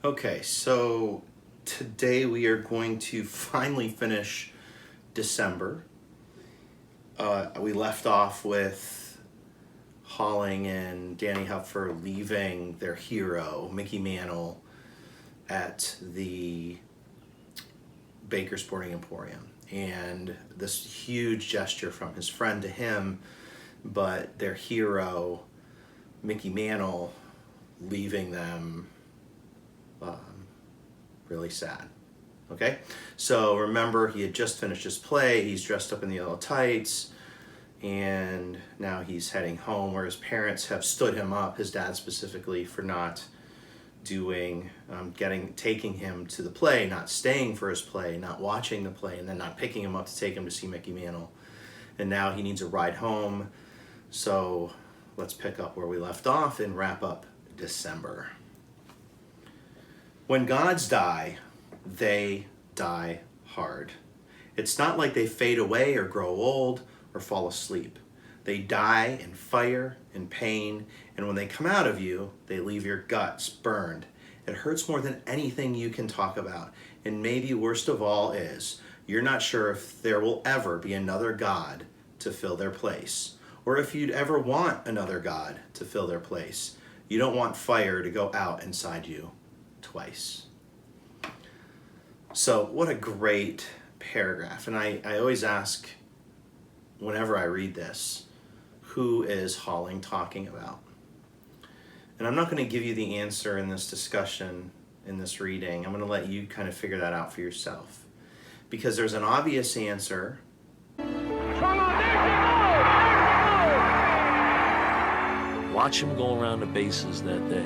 Okay, so today we are going to finally finish December. We left off with Holling and Danny Hupfer leaving their hero, Mickey Mantle, at the Baker Sporting Emporium. And this huge gesture from his friend to him, but their hero, Mickey Mantle, leaving them really sad. Okay, so remember, he had just finished his play. He's dressed up in the yellow tights, and now he's heading home, where his parents have stood him up, his dad specifically, for not doing taking him to the play, not staying for his play, not watching the play, and then not picking him up to take him to see Mickey Mantle. And now he needs a ride home. So let's pick up where we left off and wrap up December. When gods die, they die hard. It's not like they fade away or grow old or fall asleep. They die in fire and pain, and when they come out of you, they leave your guts burned. It hurts more than anything you can talk about, and maybe worst of all is, you're not sure if there will ever be another God to fill their place, or if you'd ever want another God to fill their place. You don't want fire to go out inside you twice. So what a great paragraph. And I always ask, whenever I read this, who is Holling talking about? And I'm not going to give you the answer in this discussion, in this reading. I'm going to let you kind of figure that out for yourself. Because there's an obvious answer. Watch him go around the bases that day.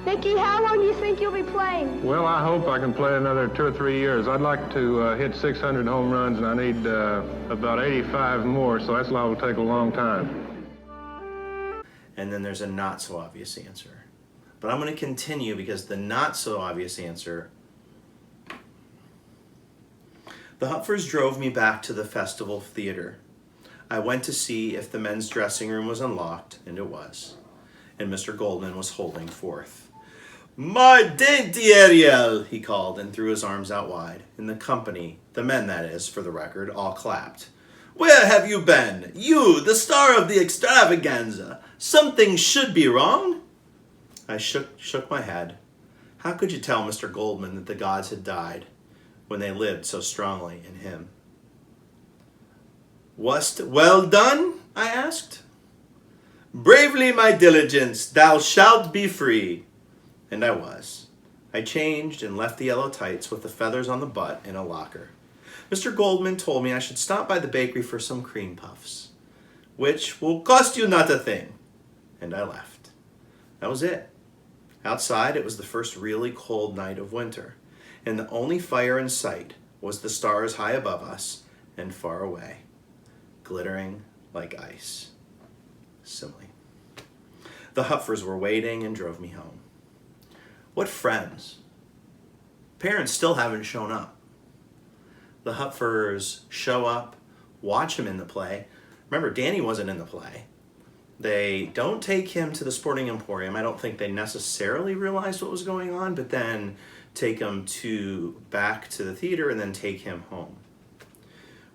Mickey, how long do you think you'll be playing? Well, I hope I can play another 2 or 3 years. I'd like to hit 600 home runs, and I need about 85 more, so that's will take a long time. And then there's a not so obvious answer. But I'm going to continue, because the not so obvious answer: the Hupfers drove me back to the Festival Theater. I went to see if the men's dressing room was unlocked, and it was. And Mr. Goldman was holding forth. "My dainty Ariel," he called, and threw his arms out wide. In the company, the men, that is, for the record, all clapped. "Where have you been? You, the star of the extravaganza. Something should be wrong." I shook my head. How could you tell Mr. Goldman that the gods had died when they lived so strongly in him? "Wast well done?" I asked. "Bravely, my diligence, thou shalt be free." And I was. I changed and left the yellow tights with the feathers on the butt in a locker. Mr. Goldman told me I should stop by the bakery for some cream puffs, "which will cost you not a thing." And I left. That was it. Outside, it was the first really cold night of winter, and the only fire in sight was the stars high above us and far away, glittering like ice. Simile. The Hupfers were waiting and drove me home. What friends? Parents still haven't shown up. The Hupfers show up, watch him in the play. Remember, Danny wasn't in the play. They don't take him to the Sporting Emporium. I don't think they necessarily realized what was going on, but then take him back to the theater and then take him home.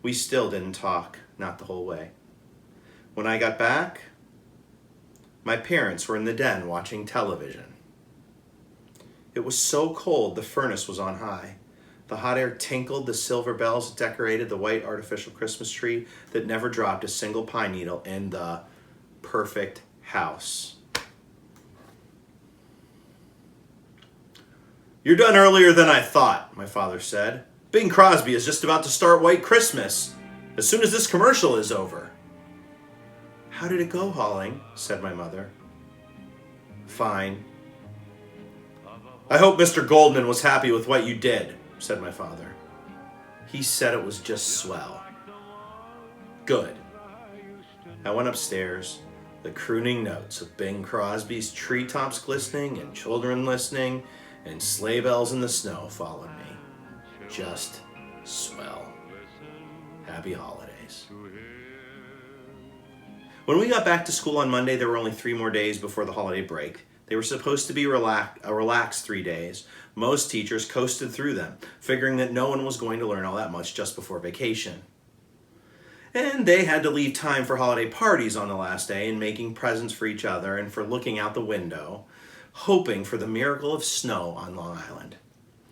We still didn't talk, not the whole way. When I got back, my parents were in the den watching television. It was so cold the furnace was on high. The hot air tinkled the silver bells that decorated the white artificial Christmas tree that never dropped a single pine needle in the perfect house. "You're done earlier than I thought," my father said. "Bing Crosby is just about to start White Christmas as soon as this commercial is over." "How did it go, Holling?" said my mother. "Fine." "I hope Mr. Goldman was happy with what you did," said my father. "He said it was just swell." "Good." I went upstairs. The crooning notes of Bing Crosby's Treetops Glistening and Children Listening and Sleigh Bells in the Snow followed me. Just swell. Happy holidays. When we got back to school on Monday, there were only 3 more days before the holiday break. They were supposed to be a relaxed 3 days. Most teachers coasted through them, figuring that no one was going to learn all that much just before vacation. And they had to leave time for holiday parties on the last day and making presents for each other and for looking out the window, hoping for the miracle of snow on Long Island.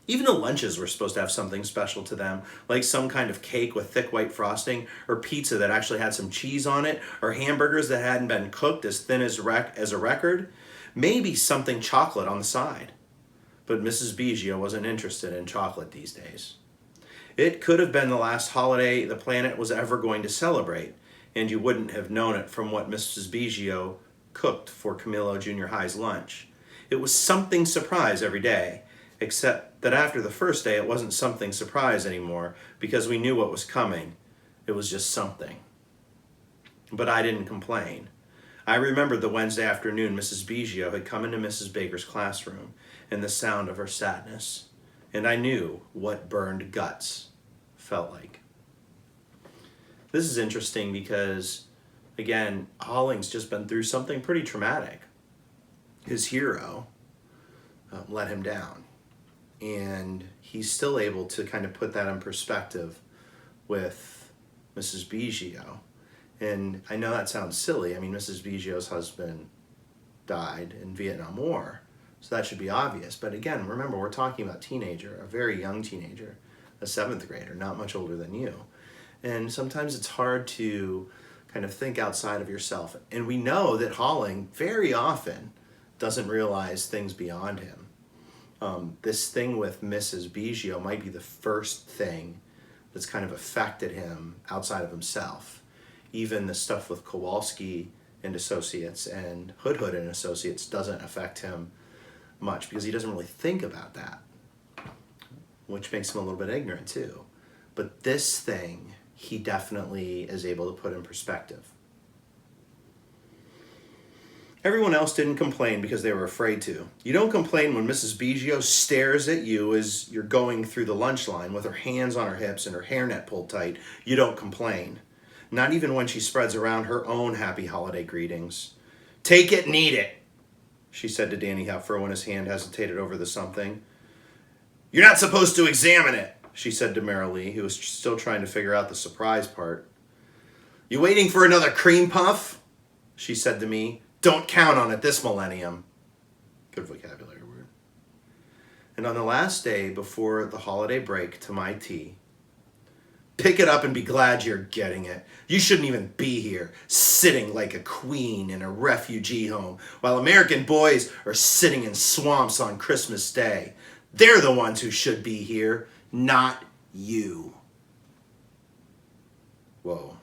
Even the lunches were supposed to have something special to them, like some kind of cake with thick white frosting, or pizza that actually had some cheese on it, or hamburgers that hadn't been cooked as thin as a record, maybe something chocolate on the side. But Mrs. Biggio wasn't interested in chocolate these days. It could have been the last holiday the planet was ever going to celebrate, and you wouldn't have known it from what Mrs. Biggio cooked for Camillo Junior High's lunch. It was something surprise every day, except that after the first day it wasn't something surprise anymore because we knew what was coming. It was just something. But I didn't complain. I remembered the Wednesday afternoon Mrs. Biggio had come into Mrs. Baker's classroom and the sound of her sadness, and I knew what burned guts felt like. This is interesting because, again, Holling's just been through something pretty traumatic. His hero let him down, and he's still able to kind of put that in perspective with Mrs. Biggio. And I know that sounds silly. I mean, Mrs. Biggio's husband died in Vietnam War, so that should be obvious. But again, remember, we're talking about a very young teenager, a 7th grader, not much older than you. And sometimes it's hard to kind of think outside of yourself. And we know that Holling very often doesn't realize things beyond him. This thing with Mrs. Biggio might be the first thing that's kind of affected him outside of himself. Even the stuff with Kowalski and Associates and Hood and Associates doesn't affect him much because he doesn't really think about that, which makes him a little bit ignorant too. But this thing, he definitely is able to put in perspective. Everyone else didn't complain because they were afraid to. You don't complain when Mrs. Biggio stares at you as you're going through the lunch line with her hands on her hips and her hairnet pulled tight. You don't complain. Not even when she spreads around her own happy holiday greetings. "Take it and eat it," she said to Danny Hepfer when his hand hesitated over the something. "You're not supposed to examine it," she said to Mary Lee, who was still trying to figure out the surprise part. "You waiting for another cream puff?" she said to me. "Don't count on it this millennium." Good vocabulary word. And on the last day before the holiday break to my tea, "Pick it up and be glad you're getting it. You shouldn't even be here, sitting like a queen in a refugee home, while American boys are sitting in swamps on Christmas Day. They're the ones who should be here, not you." Whoa.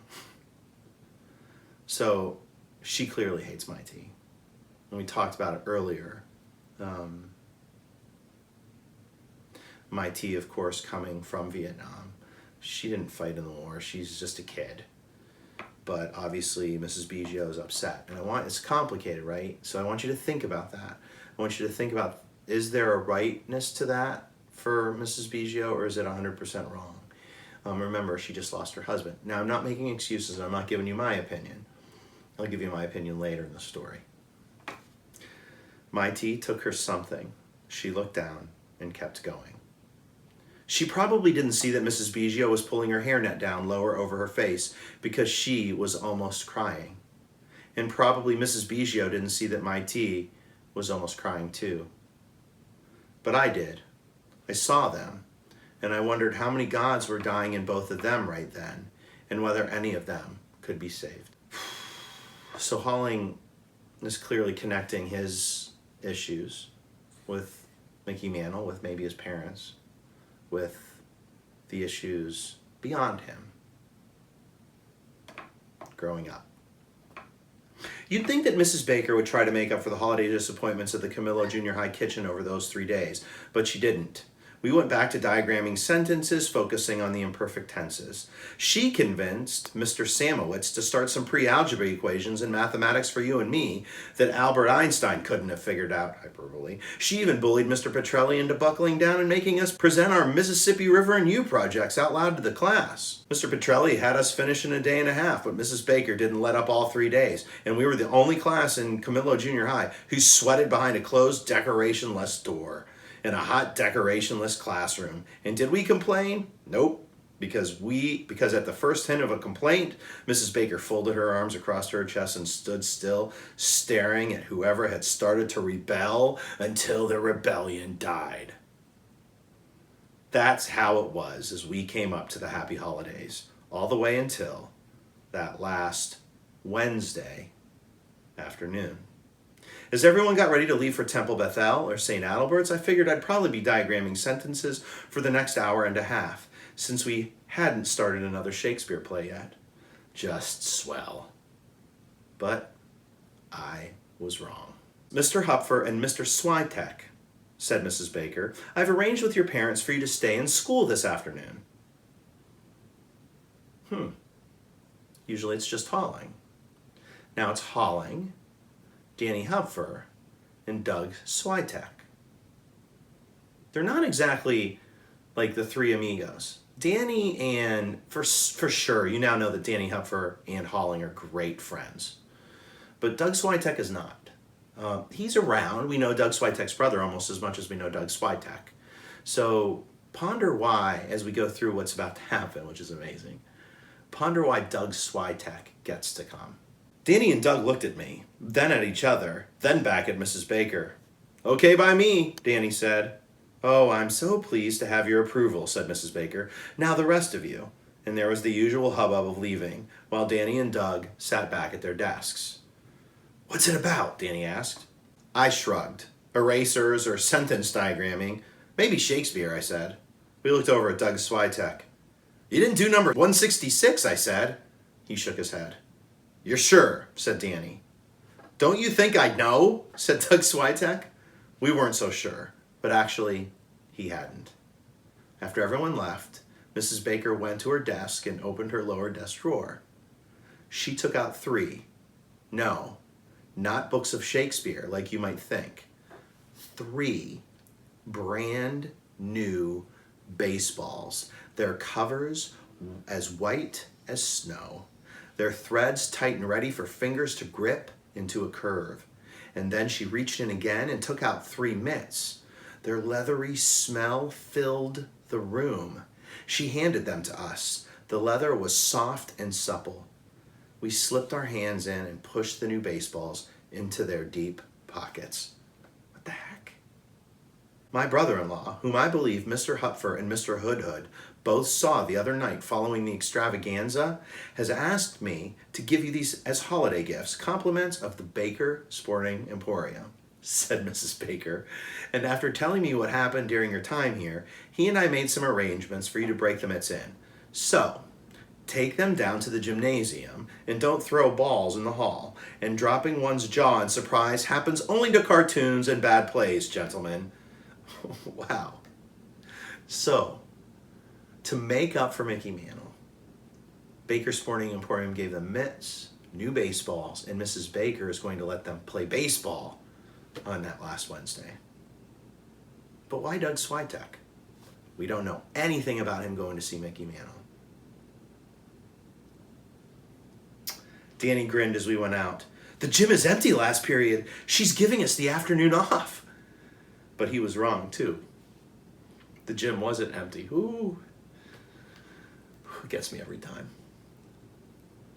So, she clearly hates my tea. And we talked about it earlier. My tea, of course, coming from Vietnam. She didn't fight in the war. She's just a kid. But obviously, Mrs. Biggio is upset. And it's complicated, right? So I want you to think about that. I want you to think about, is there a rightness to that for Mrs. Biggio, or is it 100% wrong? Remember, she just lost her husband. Now, I'm not making excuses. I'm not giving you my opinion. I'll give you my opinion later in the story. My tea took her something. She looked down and kept going. She probably didn't see that Mrs. Biggio was pulling her hairnet down lower over her face because she was almost crying. And probably Mrs. Biggio didn't see that my tea was almost crying too. But I did. I saw them, and I wondered how many gods were dying in both of them right then, and whether any of them could be saved. So Holling is clearly connecting his issues with Mickey Mantle, with maybe his parents, with the issues beyond him growing up. You'd think that Mrs. Baker would try to make up for the holiday disappointments at the Camillo Junior High kitchen over those 3 days, but she didn't. We went back to diagramming sentences, focusing on the imperfect tenses. She convinced Mr. Samowitz to start some pre-algebra equations in mathematics for you and me that Albert Einstein couldn't have figured out, hyperbole. She even bullied Mr. Petrelli into buckling down and making us present our Mississippi River and U projects out loud to the class. Mr. Petrelli had us finish in a day and a half, but Mrs. Baker didn't let up all 3 days, and we were the only class in Camillo Junior High who sweated behind a closed decoration-less door in a hot decoration-less classroom. And did we complain? Nope. Because at the first hint of a complaint, Mrs. Baker folded her arms across her chest and stood still, staring at whoever had started to rebel until the rebellion died. That's how it was as we came up to the happy holidays, all the way until that last Wednesday afternoon. As everyone got ready to leave for Temple Bethel or St. Adalbert's, I figured I'd probably be diagramming sentences for the next hour and a half, since we hadn't started another Shakespeare play yet. Just swell. But I was wrong. Mr. Hupfer and Mr. Switek, said Mrs. Baker, I've arranged with your parents for you to stay in school this afternoon. Usually it's just Halling. Now it's Halling, Danny Hupfer, and Doug Switek. They're not exactly like the three amigos. Danny and, for sure, you now know that Danny Hupfer and Halling are great friends. But Doug Switek is not. He's around. We know Doug Switek's brother almost as much as we know Doug Switek. So ponder why, as we go through what's about to happen, which is amazing, ponder why Doug Switek gets to come. Danny and Doug looked at me, then at each other, then back at Mrs. Baker. Okay by me, Danny said. Oh, I'm so pleased to have your approval, said Mrs. Baker. Now the rest of you. And there was the usual hubbub of leaving, while Danny and Doug sat back at their desks. What's it about? Danny asked. I shrugged. Erasers or sentence diagramming. Maybe Shakespeare, I said. We looked over at Doug Switek. You didn't do number 166, I said. He shook his head. You're sure, said Danny. Don't you think I'd know, said Doug Switek. We weren't so sure, but actually, he hadn't. After everyone left, Mrs. Baker went to her desk and opened her lower desk drawer. She took out 3. No, not books of Shakespeare like you might think. 3 brand new baseballs. Their covers as white as snow. Their threads tight and ready for fingers to grip into a curve. And then she reached in again and took out 3 mitts. Their leathery smell filled the room. She handed them to us. The leather was soft and supple. We slipped our hands in and pushed the new baseballs into their deep pockets. What the heck? My brother-in-law, whom I believe Mr. Hupfer and Mr. Hoodhood both saw the other night following the extravaganza, has asked me to give you these as holiday gifts, compliments of the Baker Sporting Emporium, said Mrs. Baker. And after telling me what happened during your time here, he and I made some arrangements for you to break the mitts in. So, take them down to the gymnasium and don't throw balls in the hall. And dropping one's jaw in surprise happens only to cartoons and bad plays, gentlemen. Wow. So, to make up for Mickey Mantle, Baker Sporting Emporium gave them mitts, new baseballs, and Mrs. Baker is going to let them play baseball on that last Wednesday. But why Doug Switek? We don't know anything about him going to see Mickey Mantle. Danny grinned as we went out. The gym is empty last period. She's giving us the afternoon off. But he was wrong, too. The gym wasn't empty. Ooh. It gets me every time.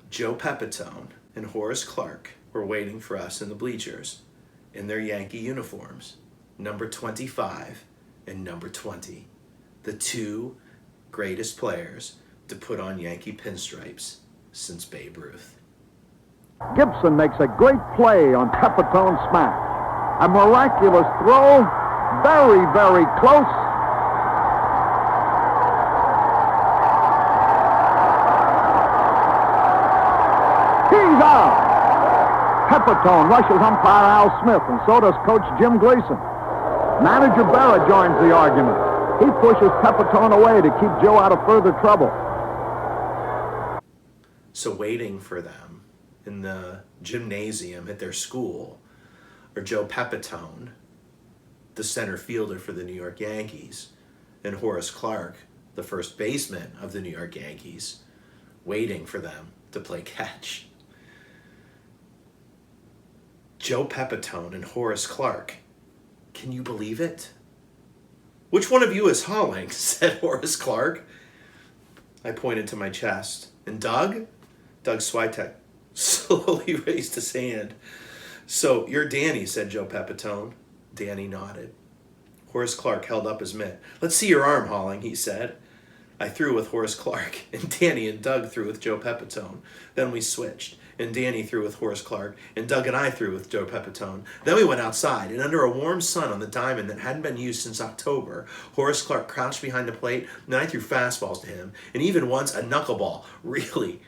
Joe Pepitone and Horace Clark were waiting for us in the bleachers in their Yankee uniforms, number 25 and number 20, the 2 greatest players to put on Yankee pinstripes since Babe Ruth. Gibson makes a great play on Pepitone's smack. A miraculous throw, very, very close. He's out. Pepitone rushes umpire Al Smith, and so does coach Jim Gleason. Manager Berra joins the argument. He pushes Pepitone away to keep Joe out of further trouble. So waiting for them in the gymnasium at their school are Joe Pepitone, the center fielder for the New York Yankees, and Horace Clarke, the first baseman of the New York Yankees, waiting for them to play catch. Joe Pepitone and Horace Clarke. Can you believe it? "Which one of you is hauling?" said Horace Clarke. I pointed to my chest. "And Doug?" Doug Switek slowly raised his hand. "So, you're Danny," said Joe Pepitone. Danny nodded. Horace Clarke held up his mitt. "Let's see your arm hauling," he said. I threw with Horace Clarke, and Danny and Doug threw with Joe Pepitone. Then we switched, and Danny threw with Horace Clarke, and Doug and I threw with Joe Pepitone. Then we went outside, and under a warm sun on the diamond that hadn't been used since October, Horace Clarke crouched behind the plate, and I threw fastballs to him, and even once a knuckleball, really.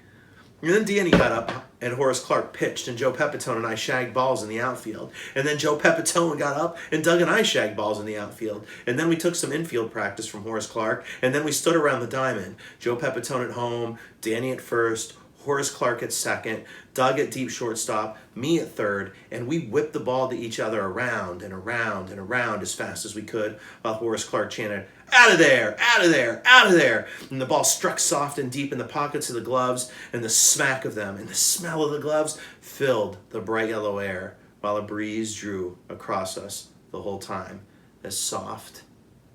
And then Danny got up, and Horace Clarke pitched, and Joe Pepitone and I shagged balls in the outfield. And then Joe Pepitone got up, and Doug and I shagged balls in the outfield. And then we took some infield practice from Horace Clarke, and then we stood around the diamond. Joe Pepitone at home, Danny at first, Horace Clarke at second, Doug at deep shortstop, me at third, and we whipped the ball to each other around and around and around as fast as we could, while Horace Clarke chanted, "Out of there, out of there, out of there!" And the ball struck soft and deep in the pockets of the gloves, and the smack of them and the smell of the gloves filled the bright yellow air, while a breeze drew across us the whole time, as soft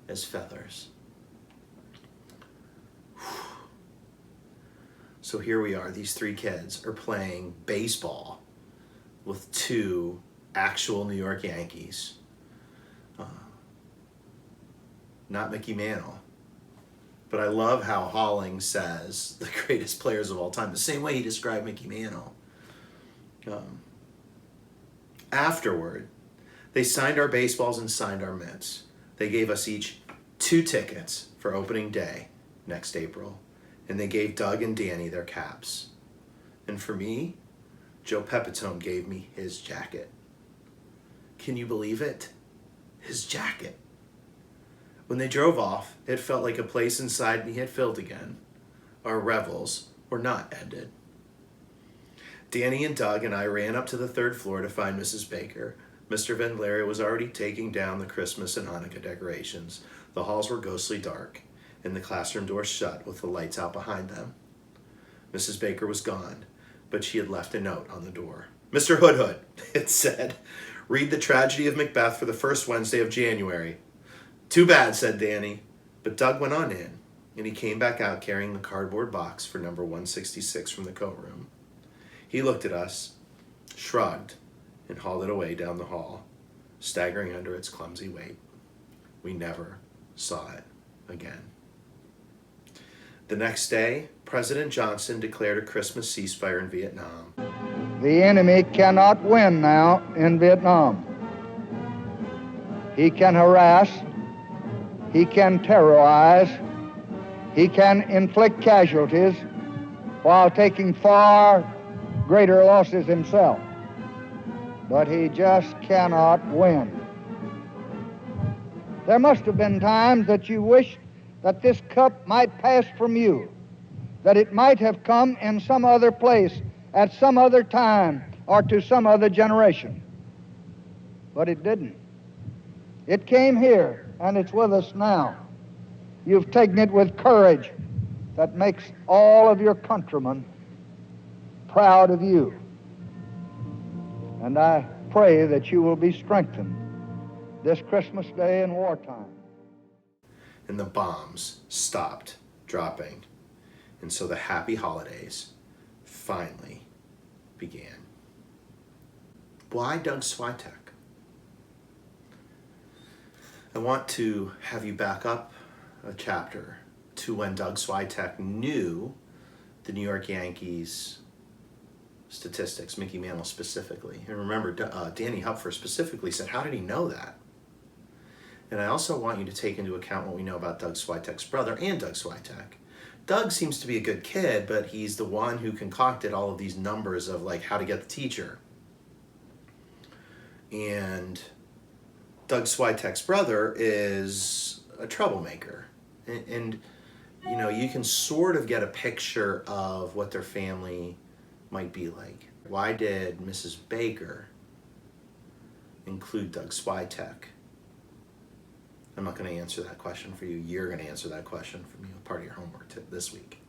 as feathers. So here we are, these three kids are playing baseball with two actual New York Yankees. Not Mickey Mantle. But I love how Holling says the greatest players of all time, the same way he described Mickey Mantle. Afterward, they signed our baseballs and signed our mitts. They gave us each 2 tickets for opening day next April. And they gave Doug and Danny their caps. And for me, Joe Pepitone gave me his jacket. Can you believe it? His jacket. When they drove off, it felt like a place inside me had filled again. Our revels were not ended. Danny and Doug and I ran up to the 3rd floor to find Mrs. Baker. Mr. Van Larie was already taking down the Christmas and Hanukkah decorations. The halls were ghostly dark, and the classroom doors shut with the lights out behind them. Mrs. Baker was gone, but she had left a note on the door. "Mr. Hoodhood," it said, "read the tragedy of Macbeth for the first Wednesday of January." "Too bad," said Danny. But Doug went on in, and he came back out carrying the cardboard box for number 166 from the coat room. He looked at us, shrugged, and hauled it away down the hall, staggering under its clumsy weight. We never saw it again. The next day, President Johnson declared a Christmas ceasefire in Vietnam. The enemy cannot win now in Vietnam. He can harass, he can terrorize, he can inflict casualties while taking far greater losses himself. But he just cannot win. There must have been times that you wished that this cup might pass from you, that it might have come in some other place, at some other time, or to some other generation. But it didn't. It came here, and it's with us now. You've taken it with courage that makes all of your countrymen proud of you. And I pray that you will be strengthened this Christmas Day in wartime. And the bombs stopped dropping. And so the happy holidays finally began. Why Doug Switek? I want to have you back up a chapter to when Doug Switek knew the New York Yankees statistics, Mickey Mantle specifically. And remember, Danny Hupfer specifically said, how did he know that? And I also want you to take into account what we know about Doug Switek's brother and Doug Switek. Doug seems to be a good kid, but he's the one who concocted all of these numbers of like how to get the teacher. And Doug Switek's brother is a troublemaker. And you know, you can sort of get a picture of what their family might be like. Why did Mrs. Baker include Doug Switek? I'm not going to answer that question for you. You're going to answer that question for me, part of your homework this week.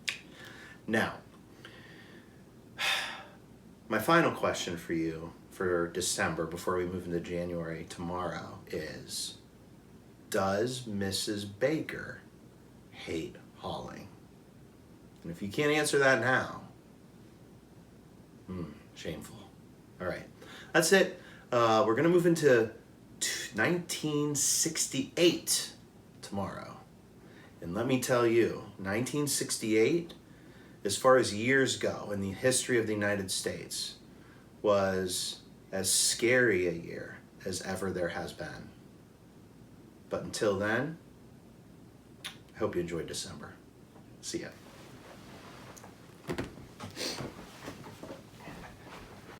Now, my final question for you for December, before we move into January tomorrow, is, does Mrs. Baker hate hauling? And if you can't answer that now, shameful. All right, that's it. We're going to move into 1968 tomorrow. And let me tell you, 1968, as far as years go in the history of the United States, was as scary a year as ever there has been. But until then, I hope you enjoyed December. See ya.